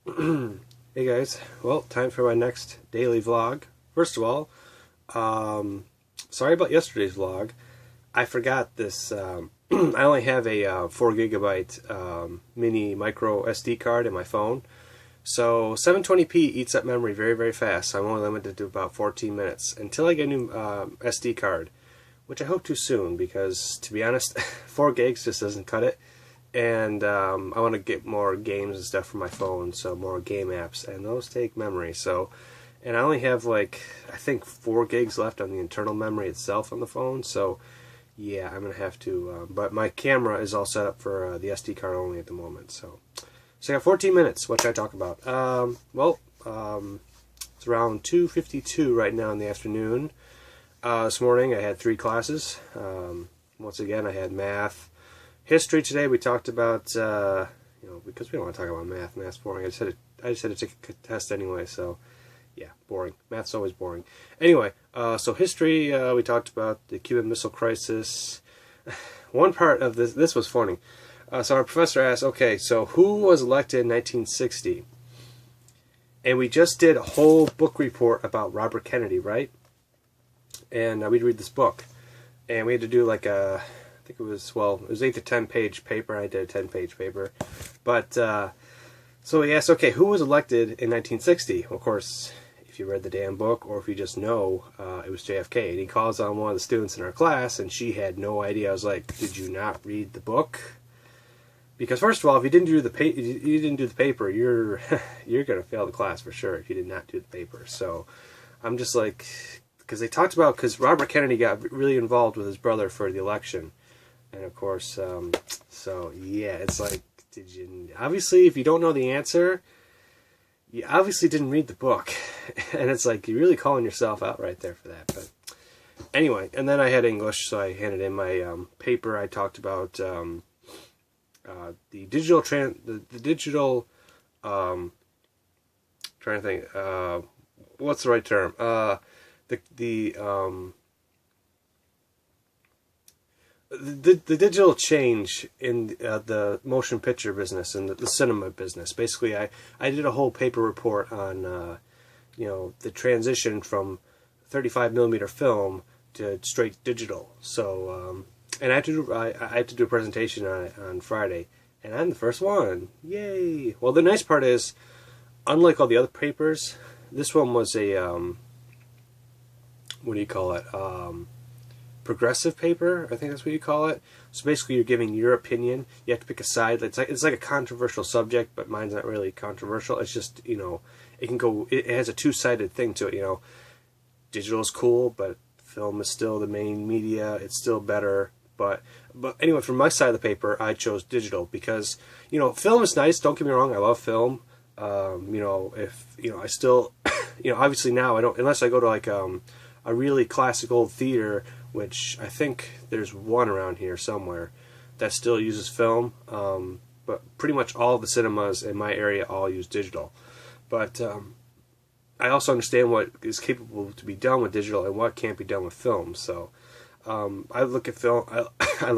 Hey guys, well, time for my next daily vlog. First of all, sorry about yesterday's vlog. I forgot this. I only have a 4 gigabyte mini micro SD card in my phone, so 720p eats up memory very, very fast. So I'm only limited to about 14 minutes until I get a new SD card, which I hope to soon because, to be honest, 4 gigs just doesn't cut it. And I want to get more games and stuff for my phone, so more game apps, and those take memory. So, and I only have like, I think 4 gigs left on the internal memory itself on the phone. So yeah, I'm gonna have to. But my camera is all set up for the SD card only at the moment. So I got 14 minutes. What should I talk about? It's around 2:52 right now in the afternoon. This morning I had 3 classes. Once again, I had math. History today. We talked about, because we don't want to talk about math. Math's boring. I just had to take a test anyway, so yeah, boring. Math's always boring. Anyway, so history, we talked about the Cuban Missile Crisis. One part of this was funny. So our professor asked, okay, so who was elected in 1960? And we just did a whole book report about Robert Kennedy, right? And we'd read this book. And we had to do like a, I think it was 8 to 10 page paper. I did a 10-page paper. But, so he asked, okay, who was elected in 1960? Well, of course, if you read the damn book, or if you just know, it was JFK. And he calls on one of the students in our class, and she had no idea. I was like, did you not read the book? Because first of all, if you didn't do the paper, you're gonna fail the class for sure if you did not do the paper. So I'm just like, because Robert Kennedy got really involved with his brother for the election. And of course, so yeah, it's like, obviously, if you don't know the answer, you obviously didn't read the book. And it's like, you're really calling yourself out right there for that. But anyway, and then I had English, so I handed in my paper. I talked about the digital, trying to think, what's the right term? The digital change in the motion picture business and the cinema business. Basically, I did a whole paper report on the transition from 35 millimeter film to straight digital. So and I had to do a presentation on it on Friday, and I'm the first one. Yay! Well, the nice part is, unlike all the other papers, this one was a what do you call it? Progressive paper, I think that's what you call it. So basically, you're giving your opinion. You have to pick a side. It's like a controversial subject, but mine's not really controversial. It's just, it can go. It has a two-sided thing to it. Digital is cool, but film is still the main media. It's still better. But anyway, from my side of the paper, I chose digital because film is nice. Don't get me wrong. I love film. I still, obviously now I don't, unless I go to like a really classic old theater, which I think there's one around here somewhere that still uses film, but pretty much all the cinemas in my area all use digital. But I also understand what is capable to be done with digital and what can't be done with film. So I look at film. I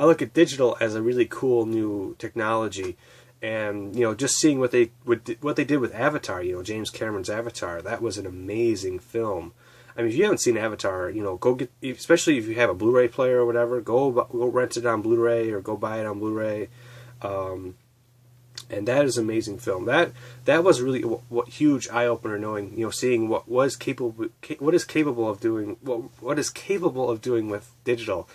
look at digital as a really cool new technology. And just seeing what they did with Avatar, James Cameron's Avatar, that was an amazing film. I mean, if you haven't seen Avatar, go get, especially if you have a Blu-ray player or whatever, go rent it on Blu-ray or go buy it on Blu-ray. And that is an amazing film. That was really what huge eye opener, knowing, seeing what is capable of doing with digital.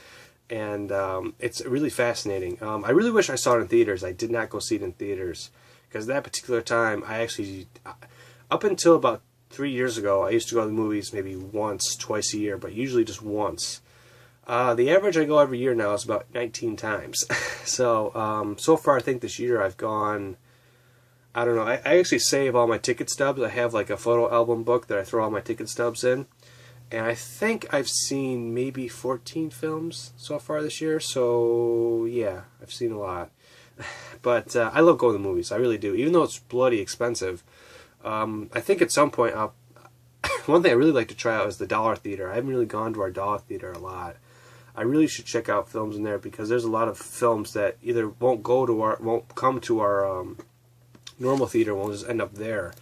And it's really fascinating. I really wish I saw it in theaters. I did not go see it in theaters because that particular time, I actually, up until about 3 years ago, I used to go to the movies maybe once, twice a year, but usually just once. The average I go every year now is about 19 times. So, so far I think this year I've gone, I don't know, I actually save all my ticket stubs. I have like a photo album book that I throw all my ticket stubs in. And I think I've seen maybe 14 films so far this year. So, yeah, I've seen a lot. But I love going to the movies. I really do. Even though it's bloody expensive. I think at some point, one thing I really like to try out is the Dollar Theater. I haven't really gone to our Dollar Theater a lot. I really should check out films in there because there's a lot of films that either won't come to our normal theater, and we'll just end up there.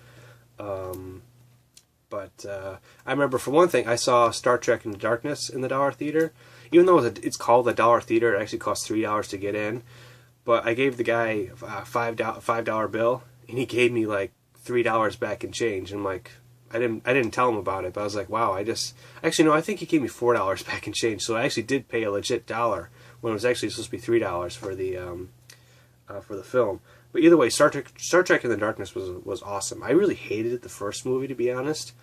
But I remember, for one thing, I saw Star Trek Into Darkness in the Dollar Theater. Even though it's called the Dollar Theater, it actually costs $3 to get in. But I gave the guy a $5 bill, and he gave me like $3 back in change. And I'm like, I didn't tell him about it, but I was like, wow, actually no, I think he gave me $4 back in change. So I actually did pay a legit dollar when it was actually supposed to be $3 for the film. But either way, Star Trek Into Darkness was awesome. I really hated the first movie, to be honest,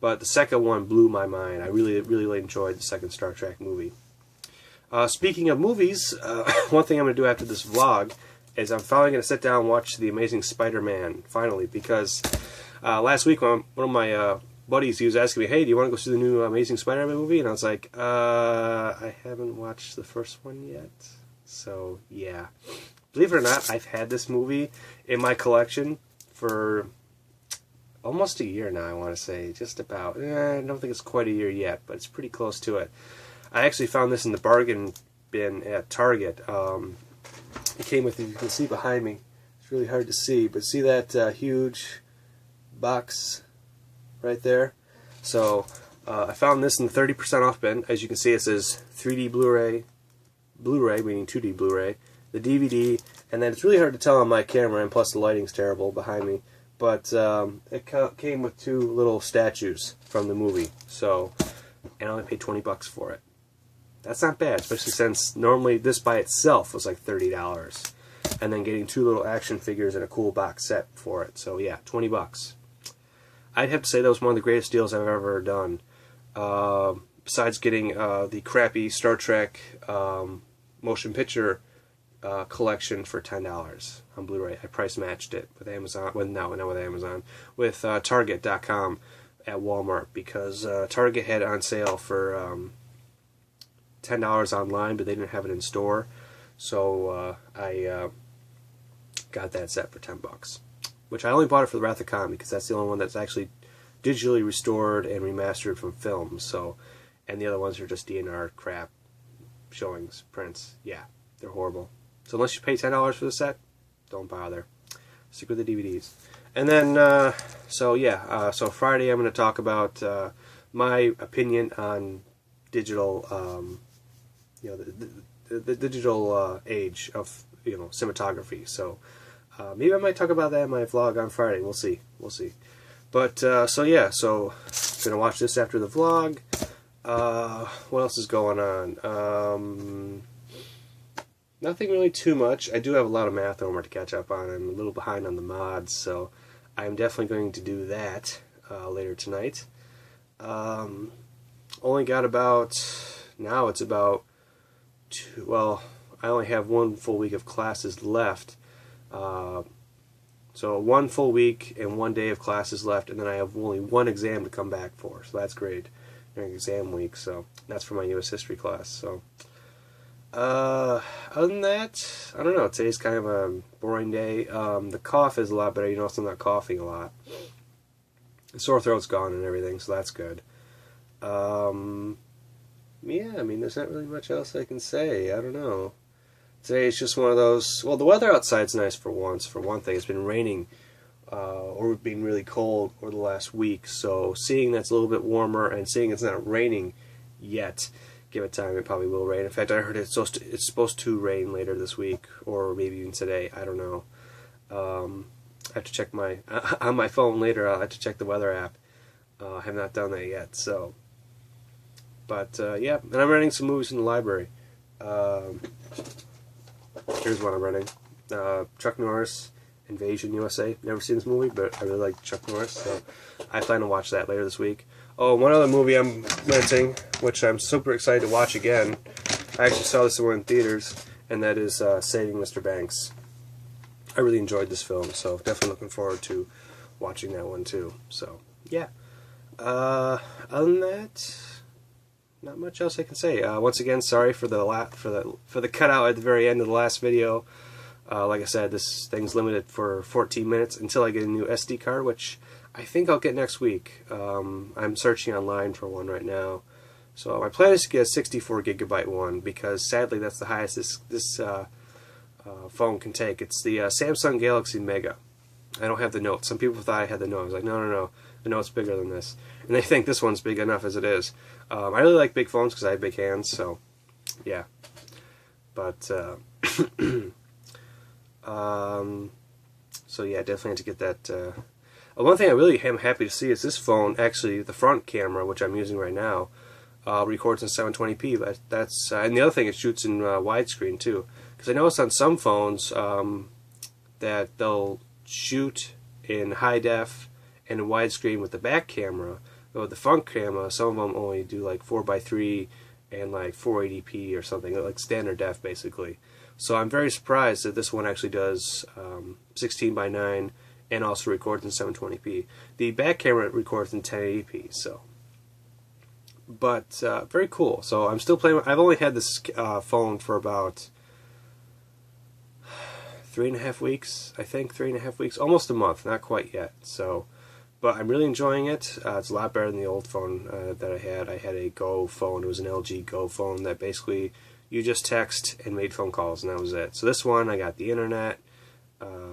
but the second one blew my mind. I really enjoyed the second Star Trek movie. Speaking of movies, one thing I'm going to do after this vlog is I'm finally going to sit down and watch The Amazing Spider-Man, finally, because last week one of my buddies, he was asking me, hey, do you want to go see the new Amazing Spider-Man movie? And I was like, I haven't watched the first one yet, so yeah. Believe it or not, I've had this movie in my collection for almost a year now, I want to say. Just about. I don't think it's quite a year yet, but it's pretty close to it. I actually found this in the bargain bin at Target. It came with, you can see behind me, it's really hard to see, but see that huge box right there? So I found this in the 30% off bin. As you can see, it says 3D Blu-ray, meaning 2D Blu-ray, the DVD, and then it's really hard to tell on my camera, and plus the lighting's terrible behind me, but it came with two little statues from the movie, so, and I only paid $20 for it. That's not bad, especially since normally this by itself was like $30, and then getting two little action figures and a cool box set for it, so yeah, $20. I'd have to say that was one of the greatest deals I've ever done. Besides getting the crappy Star Trek motion picture collection for $10 on Blu-ray. I price matched it with Amazon. Well, no, not with Amazon. With Target.com at Walmart, because Target had it on sale for $10 online, but they didn't have it in store. So I got that set for $10, which I only bought it for the Wrath of Khan because that's the only one that's actually digitally restored and remastered from film. So, and the other ones are just DNR crap showings, prints. Yeah, they're horrible. So unless you pay $10 for the set, don't bother. Stick with the DVDs. And then, so yeah, so Friday I'm going to talk about my opinion on digital, the digital age of, cinematography. So maybe I might talk about that in my vlog on Friday. We'll see. But so yeah, so I'm gonna watch this after the vlog. What else is going on? Nothing really too much. I do have a lot of math homework to catch up on. I'm a little behind on the mods, so I'm definitely going to do that later tonight. Only got now it's about I only have 1 full week of classes left. So 1 full week and 1 day of classes left, and then I have only 1 exam to come back for, so that's great during exam week. So that's for my U.S. history class. So other than that, I don't know. Today's kind of a boring day. The cough is a lot better. You notice I'm not coughing a lot. The sore throat's gone and everything, so that's good. Yeah, I mean, there's not really much else I can say. I don't know. Today it's just one of those. Well, the weather outside's nice for once. For one thing, it's been raining or been really cold over the last week. So seeing that's a little bit warmer and seeing it's not raining yet, give it time, it probably will rain. In fact, I heard it's supposed to rain later this week, or maybe even today. I don't know. I have to check on my phone later. I'll have to check the weather app. I have not done that yet. So, but yeah, and I'm renting some movies in the library. Here's one I'm renting. Chuck Norris, Invasion USA. Never seen this movie, but I really like Chuck Norris, so I plan to watch that later this week. Oh, one other movie I'm renting, which I'm super excited to watch again. I actually saw this one in theaters, and that is Saving Mr. Banks. I really enjoyed this film, so definitely looking forward to watching that one too. So, yeah. Other than that, not much else I can say. Once again, sorry for the cutout at the very end of the last video. Like I said, this thing's limited for 14 minutes until I get a new SD card, which I think I'll get next week. I'm searching online for one right now. So my plan is to get a 64 gigabyte one, because sadly that's the highest this phone can take. It's the Samsung Galaxy Mega. I don't have the Note. Some people thought I had the Note. I was like, no, no, no. The Note's bigger than this. And they think this one's big enough as it is. I really like big phones because I have big hands, so yeah. But, so yeah, definitely have to get that. One thing I really am happy to see is this phone, actually, the front camera, which I'm using right now, records in 720p. But that's and the other thing, it shoots in widescreen too. Because I noticed on some phones that they'll shoot in high def and in widescreen with the back camera, but with the front camera, some of them only do like 4:3 and like 480p or something, like standard def basically. So I'm very surprised that this one actually does 16:9 and also records in 720p. The back camera records in 1080p, so. But very cool. So I'm still playing. I've only had this phone for about 3.5 weeks, I think, 3.5 weeks, almost a month, not quite yet. So, but I'm really enjoying it. It's a lot better than the old phone that I had. I had a Go phone. It was an LG Go phone that basically you just text and made phone calls, and that was it. So this one, I got the internet.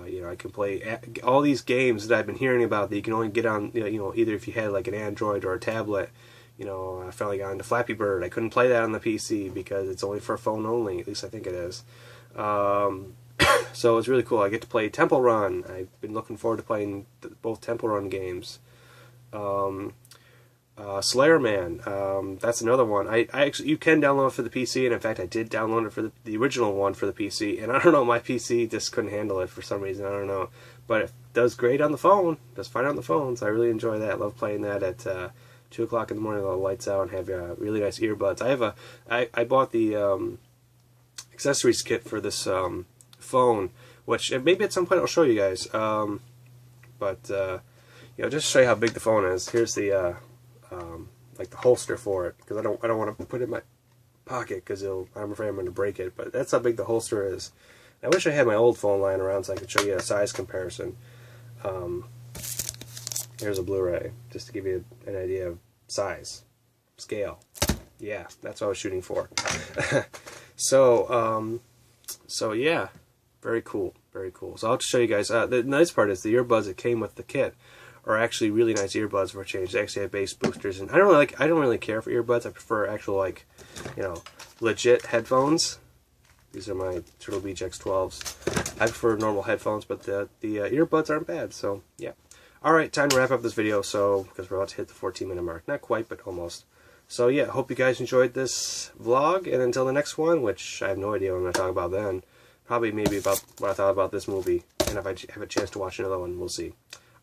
You know, I can play all these games that I've been hearing about that you can only get on, you know, either if you had like an Android or a tablet. You know, I finally got into Flappy Bird. I couldn't play that on the PC because it's only for phone only. At least I think it is. So it's really cool. I get to play Temple Run. I've been looking forward to playing both Temple Run games. Slayer Man. That's another one. I actually, you can download it for the PC, and in fact I did download it for the original one for the PC, and I don't know, my PC just couldn't handle it for some reason. I don't know, but it does great on the phone. It does fine on the phone, so I really enjoy that. I love playing that at 2 o'clock in the morning, with all the lights out, and have really nice earbuds. I bought the accessories kit for this phone, which maybe at some point I'll show you guys. But you know, just to show you how big the phone is. Here's the like the holster for it, because I don't want to put it in my pocket because I'm afraid I'm going to break it. But that's how big the holster is. I wish I had my old phone lying around so I could show you a size comparison. Here's a Blu-ray, just to give you an idea of size, scale. Yeah, that's what I was shooting for. So yeah, very cool, very cool. So I'll just show you guys. The nice part is the earbuds that came with the kit are actually really nice earbuds for a change. They actually have bass boosters, and I don't really care for earbuds. I prefer actual, like, you know, legit headphones. These are my Turtle Beach X12s. I prefer normal headphones, but the earbuds aren't bad. So yeah. All right, time to wrap up this video. So because we're about to hit the 14-minute mark, not quite, but almost. So yeah, hope you guys enjoyed this vlog, and until the next one, which I have no idea what I'm going to talk about then. Probably maybe about what I thought about this movie, and if I have a chance to watch another one, we'll see.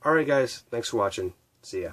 Alright guys, thanks for watching. See ya.